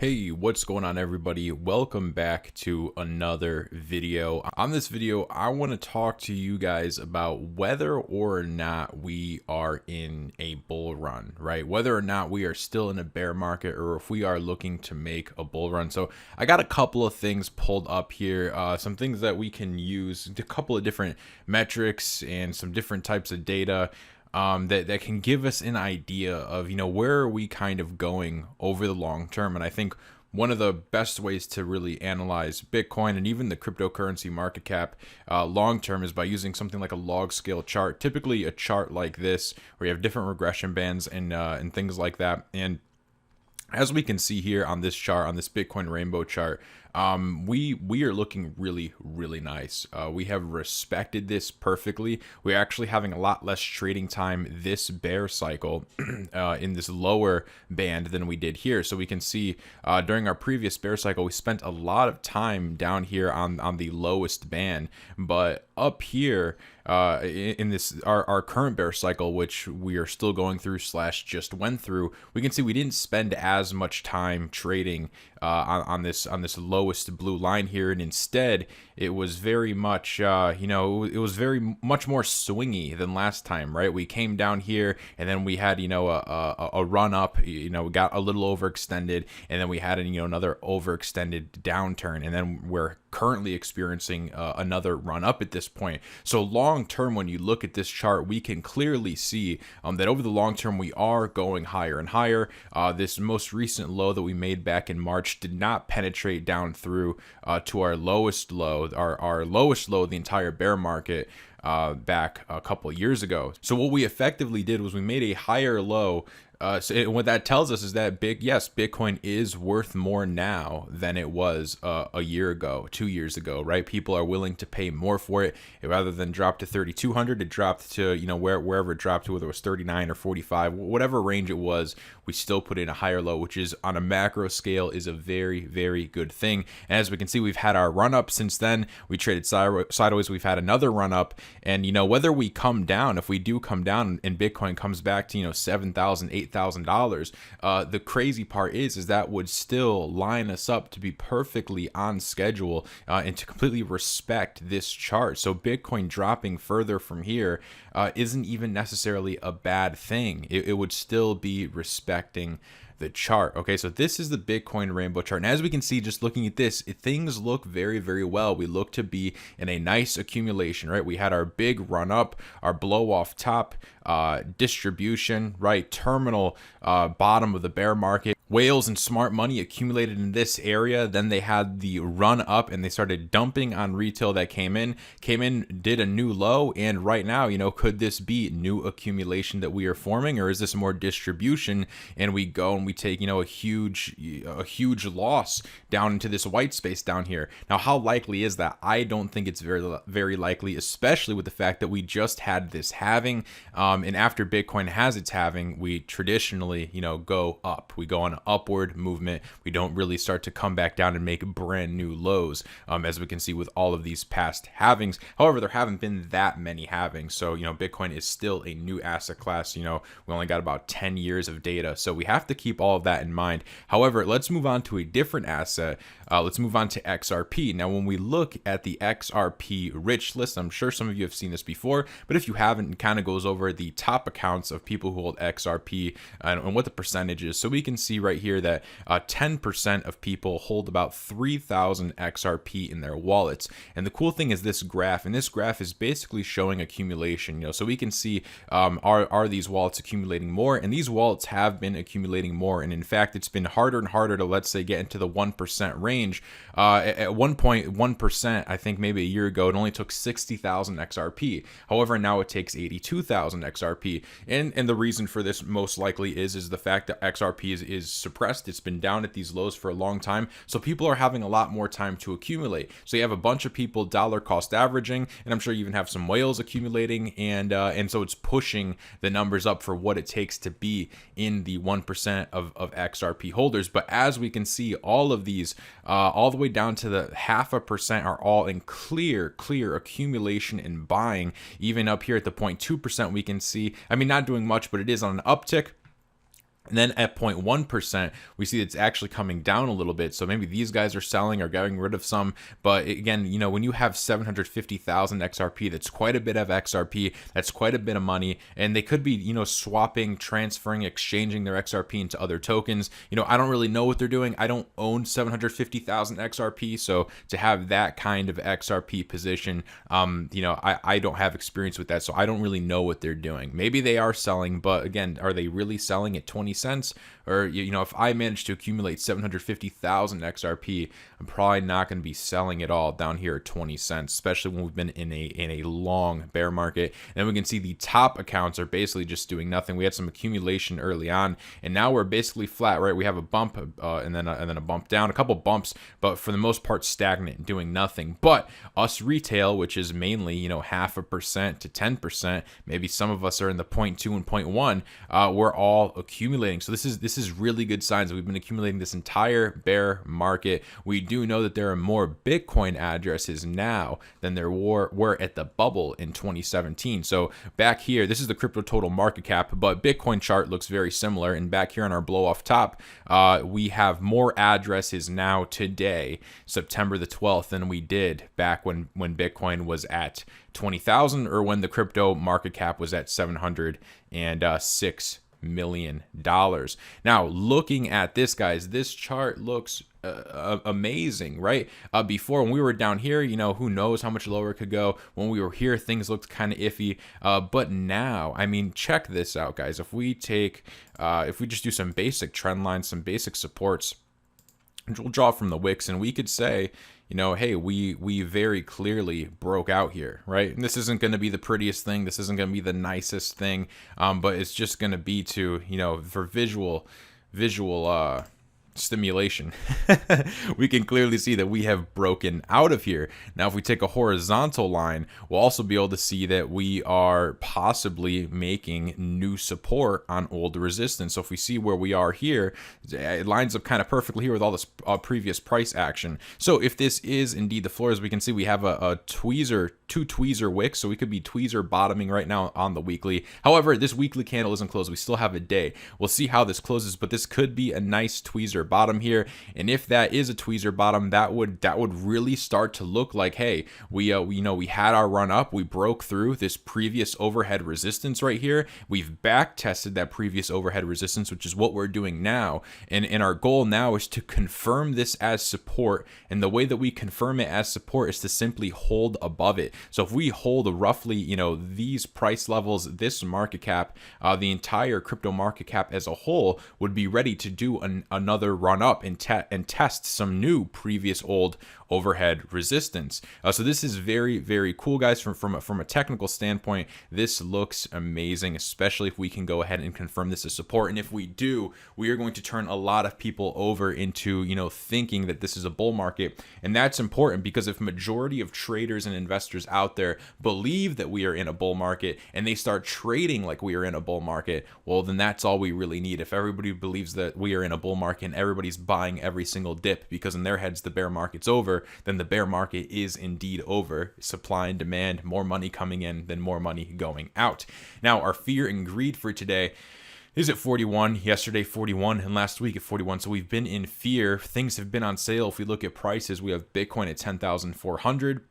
Hey, what's going on, everybody? Welcome back to another video. On this video, I want to talk to you guys about whether or not we are in a bull run, right? Whether or not we are still in a bear market or if we are looking to make a bull run. So I got a couple of things pulled up here, some things that we can use, a couple of different metrics and some different types of data that can give us an idea of, where are we kind of going over the long term. And I think one of the best ways to really analyze Bitcoin and even the cryptocurrency market cap long term is by using something like a log scale chart, typically a chart like this where you have different regression bands and things like that. And as we can see here on this chart, on this Bitcoin rainbow chart, we are looking really nice. We have respected this perfectly. We're actually having a lot less trading time this bear cycle in this lower band than we did here. So we can see during our previous bear cycle, we spent a lot of time down here on the lowest band, but up here in this our current bear cycle, which we are still going through / just went through, we can see we didn't spend as much time trading on this lowest blue line here, and instead it was very much it was very much more swingy than last time, right? We came down here and then we had a run up, we got a little overextended, and then we had another overextended downturn, and then we're currently experiencing another run up at this point. So long term, when you look at this chart, we can clearly see that over the long term we are going higher and higher. This most recent low that we made back in March did not penetrate down through to our lowest low, our lowest low of the entire bear market back a couple of years ago. So what we effectively did was we made a higher low. So what that tells us is that Bitcoin is worth more now than it was a year ago, 2 years ago, right? People are willing to pay more for it. Rather than drop to 3,200, it dropped to wherever it dropped to, whether it was 39 or 45, whatever range it was. We still put in a higher low, which is on a macro scale is a very good thing. And as we can see, we've had our run up since then. We traded sideways. We've had another run up, and whether we come down, if we do come down and Bitcoin comes back to $7,000, $8,000, the crazy part is that would still line us up to be perfectly on schedule and to completely respect this chart. So Bitcoin dropping further from here isn't even necessarily a bad thing. It would still be respecting the chart. Okay, so this is the Bitcoin rainbow chart, and as we can see, just looking at this, things look very well. We look to be in a nice accumulation, right? We had our big run up, our blow off top, distribution, right? Terminal bottom of the bear market. Whales and smart money accumulated in this area. Then they had the run up and they started dumping on retail that came in, did a new low. And right now, could this be new accumulation that we are forming, or is this more distribution and we go and we take, a huge loss down into this white space down here? Now, how likely is that? I don't think it's very likely, especially with the fact that we just had this halving. And after Bitcoin has its halving, we traditionally, go up. We go on an upward movement. We don't really start to come back down and make brand new lows, as we can see with all of these past halvings. However, there haven't been that many halvings. So, Bitcoin is still a new asset class. We only got about 10 years of data. So we have to keep all of that in mind. However, let's move on to a different asset. Let's move on to XRP. Now, when we look at the XRP rich list, I'm sure some of you have seen this before, but if you haven't, it kind of goes over the top accounts of people who hold XRP and what the percentage is. So we can see right here that 10% of people hold about 3,000 XRP in their wallets. And the cool thing is this graph, and this graph is basically showing accumulation. So we can see are these wallets accumulating more, and these wallets have been accumulating more. And in fact, it's been harder and harder to, let's say, get into the 1% range. At one point, 1%, I think maybe a year ago, it only took 60,000 XRP. However, now it takes 82,000 XRP. And the reason for this most likely is the fact that XRP is suppressed. It's been down at these lows for a long time. So people are having a lot more time to accumulate. So you have a bunch of people dollar cost averaging, and I'm sure you even have some whales accumulating, and so it's pushing the numbers up for what it takes to be in the 1% of XRP holders. But as we can see, all of these, all the way down to the 0.5%, are all in clear accumulation and buying. Even up here at the 0.2%, we can see, I mean, not doing much, but it is on an uptick. And then at 0.1%, we see it's actually coming down a little bit. So maybe these guys are selling or getting rid of some. But again, you know, when you have 750,000 XRP, that's quite a bit of XRP. That's quite a bit of money. And they could be, you know, swapping, transferring, exchanging their XRP into other tokens. You know, I don't really know what they're doing. I don't own 750,000 XRP. So to have that kind of XRP position, you know, I don't have experience with that. So I don't really know what they're doing. Maybe they are selling, but again, are they really selling at 20 cents? Or, you know, if I manage to accumulate 750,000 XRP, I'm probably not going to be selling it all down here at 20 cents, especially when we've been in a long bear market. And then we can see the top accounts are basically just doing nothing. We had some accumulation early on, and now we're basically flat, right? We have a bump and then a bump down, a couple bumps, but for the most part stagnant, doing nothing. But us retail, which is mainly, you know, 0.5% to 10%, maybe some of us are in the 0.2 and 0.1, we're all accumulating. So this is really good signs that we've been accumulating this entire bear market. We do know that there are more Bitcoin addresses now than there were at the bubble in 2017. So back here, this is the crypto total market cap, but Bitcoin chart looks very similar. And back here on our blow off top, we have more addresses now today, September the 12th, than we did back when Bitcoin was at 20,000 or when the crypto market cap was at $706 million. Now, looking at this, guys, this chart looks amazing, right? Before, when we were down here, you know, who knows how much lower it could go. When we were here, things looked kind of iffy. But now, I mean, check this out, guys. If we just do some basic trend lines, some basic supports, we'll draw from the wicks, and we could say, you know, hey, we very clearly broke out here, right? And this isn't going to be the prettiest thing. This isn't going to be the nicest thing, but it's just going to be to, you know, for visual stimulation. We can clearly see that we have broken out of here. Now, if we take a horizontal line, we'll also be able to see that we are possibly making new support on old resistance. So if we see where we are here, it lines up kind of perfectly here with all this previous price action. So if this is indeed the floor, as we can see, we have a tweezer, two tweezer wicks. So we could be tweezer bottoming right now on the weekly. However, this weekly candle isn't closed. We still have a day. We'll see how this closes, but this could be a nice tweezer bottom here. And if that is a tweezer bottom, that would really start to look like, hey, we had our run up, we broke through this previous overhead resistance right here, we've back tested that previous overhead resistance, which is what we're doing now, and our goal now is to confirm this as support. And the way that we confirm it as support is to simply hold above it. So if we hold roughly, you know, these price levels, this market cap, the entire crypto market cap as a whole would be ready to do another run up and test some new previous old overhead resistance. So this is very, very cool, guys. From a technical standpoint, this looks amazing, especially if we can go ahead and confirm this as support. And if we do, we are going to turn a lot of people over into, you know, thinking that this is a bull market. And that's important, because if majority of traders and investors out there believe that we are in a bull market and they start trading like we are in a bull market, well, then that's all we really need. If everybody believes that we are in a bull market and everybody's buying every single dip because in their heads the bear market's over, then the bear market is indeed over. Supply and demand, more money coming in than more money going out. Now, our fear and greed for today is at 41, yesterday 41, and last week at 41. So we've been in fear. Things have been on sale. If we look at prices, we have Bitcoin at 10,400.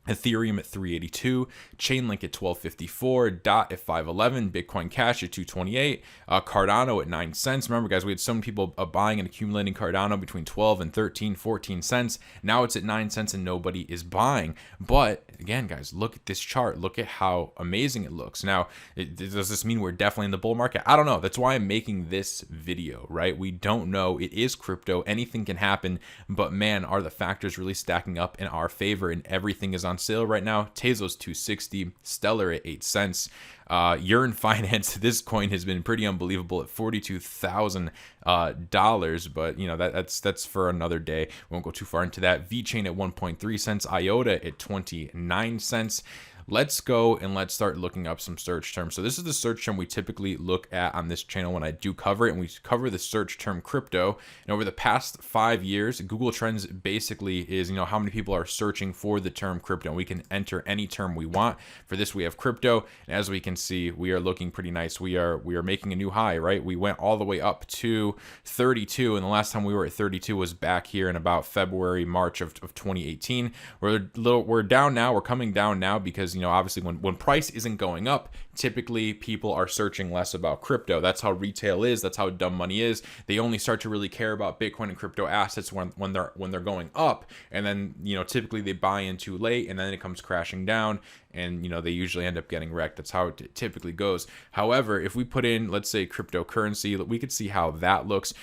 Ethereum at 382, Chainlink at 1254, DOT at 511, Bitcoin Cash at 228, Cardano at 9 cents. Remember, guys, we had some people buying and accumulating Cardano between 12 and 13, 14 cents. Now it's at 9 cents and nobody is buying. But again, guys, look at this chart. Look at how amazing it looks. Now, does this mean we're definitely in the bull market? I don't know. That's why I'm making this video, right? We don't know. It is crypto. Anything can happen. But man, are the factors really stacking up in our favor, and everything is on sale right now. Tezos $2.60, Stellar at 8 cents. Yearn Finance, this coin has been pretty unbelievable at $42,000, but you know that's for another day. We won't go too far into that. VeChain at 1.3 cents, IOTA at 29 cents. let's go and let's start looking up some search terms. So this is the search term we typically look at on this channel when I do cover it, and we cover the search term crypto. And over the past 5 years, Google Trends basically is, how many people are searching for the term crypto. We can enter any term we want. For this, we have crypto, and as we can see, we are looking pretty nice. We are making a new high, right? We went all the way up to 32, and the last time we were at 32 was back here in about February, March of 2018. We're down now. We're coming down now because, obviously when price isn't going up, typically people are searching less about crypto. That's how retail is. That's how dumb money is. They only start to really care about Bitcoin and crypto assets when they're going up, and then typically they buy in too late, and then it comes crashing down, and they usually end up getting wrecked. That's how it typically goes. However, if we put in, let's say, cryptocurrency, we could see how that looks.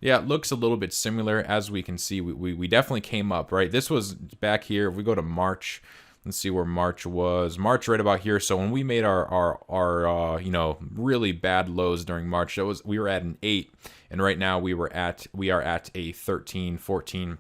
Yeah, it looks a little bit similar. As we can see, we definitely came up, right? This was back here. If we go to March, let's see where March was. March right about here. So when we made our really bad lows during March, we were at an 8, and right now we are at a 13, 14.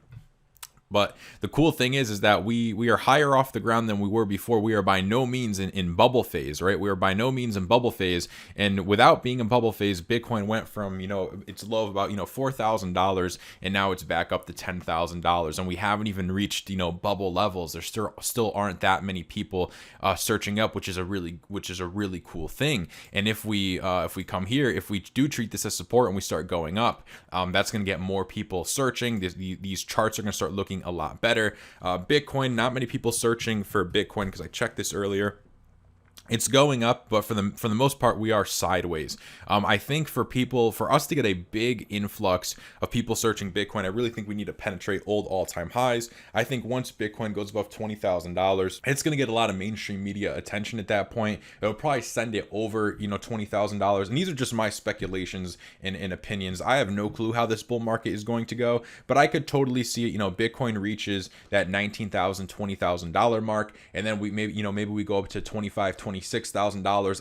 But the cool thing is that we are higher off the ground than we were before. We are by no means in bubble phase, right? We are by no means in bubble phase. And without being in bubble phase, Bitcoin went from, its low of about, $4,000, and now it's back up to $10,000. And we haven't even reached, bubble levels. There still aren't that many people searching up, which is a really cool thing. And if we come here, if we do treat this as support and we start going up, that's going to get more people searching. These charts are going to start looking a lot better. Bitcoin, not many people searching for Bitcoin because I checked this earlier. It's going up, but for the most part, we are sideways. I think for us to get a big influx of people searching Bitcoin, I really think we need to penetrate old all-time highs. I think once Bitcoin goes above $20,000, it's going to get a lot of mainstream media attention at that point. It'll probably send it over, $20,000. And these are just my speculations and opinions. I have no clue how this bull market is going to go, but I could totally see it. Bitcoin reaches that $19,000, $20,000 mark, and then maybe we go up to $26,000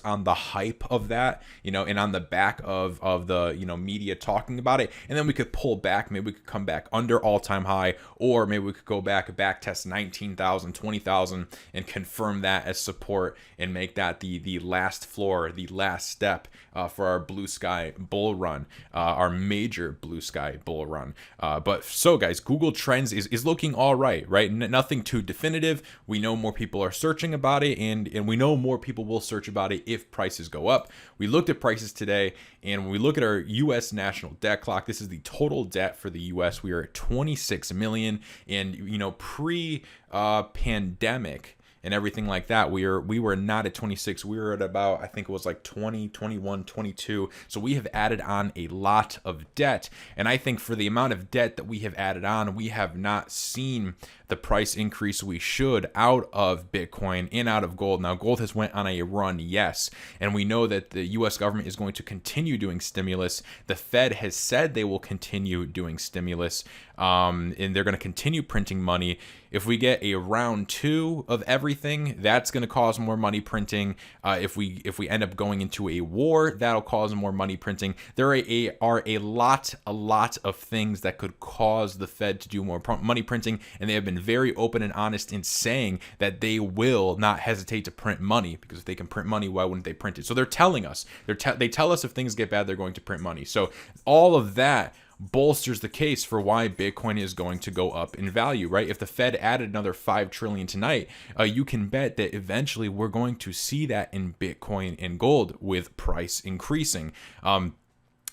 on the hype of that, and on the back of the, media talking about it. And then we could pull back. Maybe we could come back under all-time high, or maybe we could go back test 19,000, 20,000 and confirm that as support and make that the last floor, the last step for our blue sky bull run, our major blue sky bull run. But so guys, Google Trends is looking all right? Nothing too definitive. We know more people are searching about it, and we know more people will search about it if prices go up. We looked at prices today, and when we look at our U.S. national debt clock, this is the total debt for the U.S. We are at 26 million, and pre-pandemic and everything like that, we were not at 26. We were at about, I think it was like 20, 21, 22. So we have added on a lot of debt, and I think for the amount of debt that we have added on, we have not seen the price increase we should out of Bitcoin and out of gold. Now, gold has went on a run, yes, and we know that the U.S. government is going to continue doing stimulus. The Fed has said they will continue doing stimulus, and they're going to continue printing money. If we get a round 2 of everything, that's going to cause more money printing. If we end up going into a war, that'll cause more money printing. There are a lot of things that could cause the Fed to do more money printing, and they have been very open and honest in saying that they will not hesitate to print money, because if they can print money, why wouldn't they print it? So they're telling us, they tell us if things get bad, they're going to print money. So all of that bolsters the case for why Bitcoin is going to go up in value, right? If the Fed added another 5 trillion tonight, you can bet that eventually we're going to see that in Bitcoin and gold with price increasing.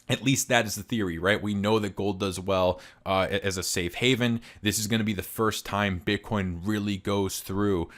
At least that is the theory, right? We know that gold does well as a safe haven. This is going to be the first time Bitcoin really goes through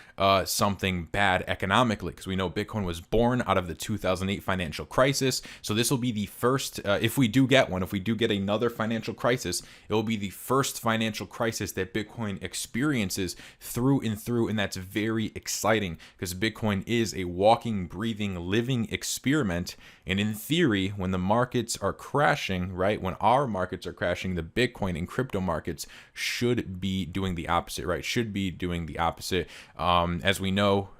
something bad economically, because we know Bitcoin was born out of the 2008 financial crisis. So this will be the first, if we do get one, if we do get another financial crisis, it will be the first financial crisis that Bitcoin experiences through and through. And that's very exciting, because Bitcoin is a walking, breathing, living experiment. And in theory, when the markets are crashing, right, when our markets are crashing, the Bitcoin and crypto markets should be doing the opposite, right? Should be doing the opposite. As we know,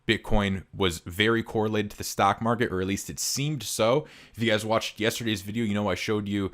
Bitcoin was very correlated to the stock market, or at least it seemed so. If you guys watched yesterday's video, you know I showed you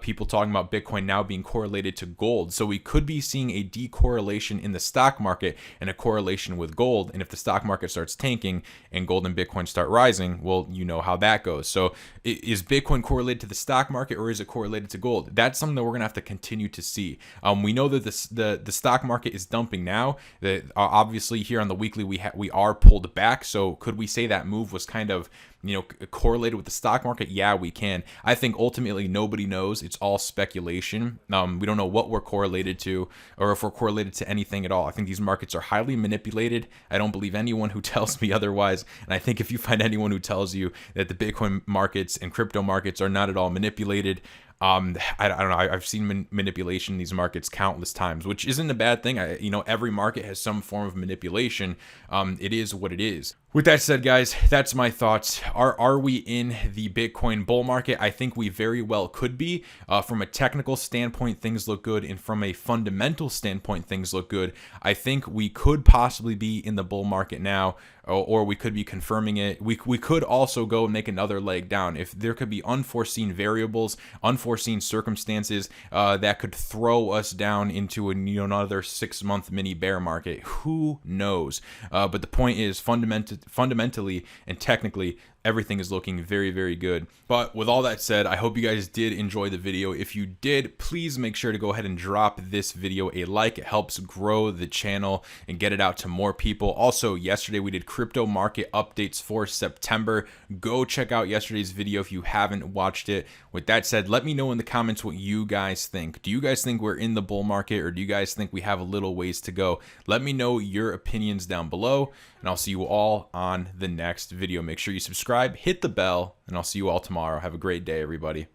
people talking about Bitcoin now being correlated to gold. So we could be seeing a decorrelation in the stock market and a correlation with gold. And if the stock market starts tanking and gold and Bitcoin start rising, well, you know how that goes. So is Bitcoin correlated to the stock market, or is it correlated to gold? That's something that we're gonna have to continue to see. We know that the stock market is dumping now. That obviously here on the weekly we are pulled back. So could we say that move was kind of, you know, correlated with the stock market? Yeah, we can. I think ultimately nobody knows. It's all speculation. We don't know what we're correlated to, or if we're correlated to anything at all. I think these markets are highly manipulated. I don't believe anyone who tells me otherwise. And I think if you find anyone who tells you that the Bitcoin markets and crypto markets are not at all manipulated, I don't know. I've seen manipulation in these markets countless times, which isn't a bad thing. You know, every market has some form of manipulation. It is what it is. With that said, guys, that's my thoughts. Are we in the Bitcoin bull market? I think we very well could be. From a technical standpoint, things look good, and from a fundamental standpoint, things look good. I think we could possibly be in the bull market now, or we could be confirming it. We could also go and make another leg down. If there could be unforeseen variables, unforeseen circumstances that could throw us down into another 6-month mini bear market. Who knows? But the point is, fundamentally and technically, everything is looking very, very good. But with all that said, I hope you guys did enjoy the video. If you did, please make sure to go ahead and drop this video a like. It helps grow the channel and get it out to more people. Also, yesterday we did crypto market updates for September. Go check out yesterday's video if you haven't watched it. With that said, let me know in the comments what you guys think. Do you guys think we're in the bull market, or do you guys think we have a little ways to go? Let me know your opinions down below, and I'll see you all on the next video. Make sure you subscribe, hit the bell, and I'll see you all tomorrow. Have a great day, everybody.